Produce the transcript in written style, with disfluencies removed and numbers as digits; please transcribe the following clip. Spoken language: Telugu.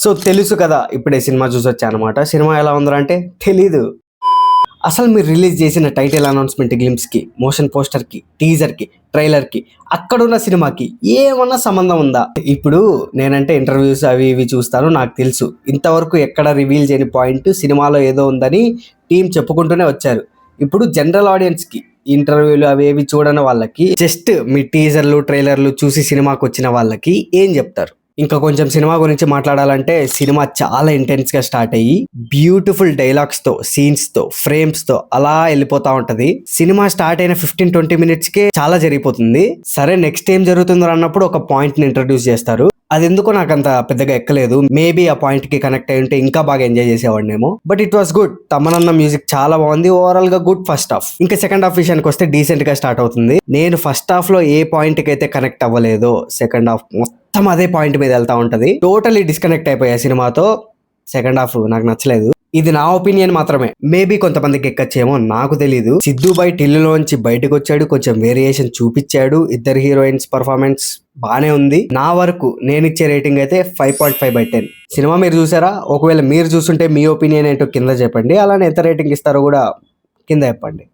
సో తెలుసు కదా, ఇప్పుడే సినిమా చూసొచ్చా అనమాట. సినిమా ఎలా ఉందంటే తెలీదు. అసలు మీరు రిలీజ్ చేసిన టైటిల్ అనౌన్స్మెంట్ గ్లిమ్స్కి, మోషన్ పోస్టర్కి, టీజర్కి, ట్రైలర్కి, అక్కడున్న సినిమాకి ఏమన్నా సంబంధం ఉందా? ఇప్పుడు నేనంటే ఇంటర్వ్యూస్ అవి ఇవి చూస్తాను, నాకు తెలుసు ఇంతవరకు ఎక్కడ రివీల్ చేయని పాయింట్ సినిమాలో ఏదో ఉందని టీం చెప్పుకుంటూనే వచ్చారు. ఇప్పుడు జనరల్ ఆడియన్స్కి, ఇంటర్వ్యూలు అవి ఏవి చూడని వాళ్ళకి, జస్ట్ మీ టీజర్లు ట్రైలర్లు చూసి సినిమాకి వచ్చిన వాళ్ళకి ఏం చెప్తారు? ఇంకా కొంచెం సినిమా గురించి మాట్లాడాలంటే సినిమా చాలా ఇంటెన్స్ గా స్టార్ట్ అయ్యి బ్యూటిఫుల్ డైలాగ్స్ తో, సీన్స్ తో, ఫ్రేమ్స్ తో అలా వెళ్ళిపోతా ఉంటది. సినిమా స్టార్ట్ అయిన 15-20 మినిట్స్ కే చాలా జరిగిపోతుంది. సరే నెక్స్ట్ ఏం జరుగుతుందో అన్నప్పుడు ఒక పాయింట్ ని ఇంట్రడ్యూస్ చేస్తారు. అది ఎందుకో నాకు అంత పెద్దగా ఎక్కలేదు. మేబీ ఆ పాయింట్ కి కనెక్ట్ అయి ఉంటే ఇంకా బాగా ఎంజాయ్ చేసేవాడినేమో. But it was good. తమనన్న మ్యూజిక్ చాలా బాగుంది. ఓవరాల్ గా గుడ్ ఫస్ట్ హాఫ్. ఇంకా సెకండ్ హాఫ్ విషయానికి వస్తే డీసెంట్ గా స్టార్ట్ అవుతుంది. నేను ఫస్ట్ హాఫ్ లో ఏ పాయింట్ కి అయితే కనెక్ట్ అవ్వలేదో సెకండ్ హాఫ్ మొత్తం అదే పాయింట్ మీద వెళ్తా ఉంటది. టోటలీ డిస్కనెక్ట్ అయిపోయా సినిమాతో. సెకండ్ హాఫ్ నాకు నచ్చలేదు. ఇది నా ఒపీనియన్ మాత్రమే. మేబీ కొంతమందికి ఎక్కచ్చేమో, నాకు తెలీదు. సిద్ధు బై టిల్లులోంచి బయటకు వచ్చాడు, కొంచెం వేరియేషన్ చూపించాడు. ఇద్దరు హీరోయిన్స్ పర్ఫార్మెన్స్ బానే ఉంది. నా వరకు నేను ఇచ్చే రేటింగ్ అయితే 5.5/10. సినిమా మీరు చూసారా? ఒకవేళ మీరు చూస్తుంటే మీ ఒపీనియన్ ఏంటో కింద చెప్పండి. అలానే ఎంత రేటింగ్ ఇస్తారో కూడా కింద చెప్పండి.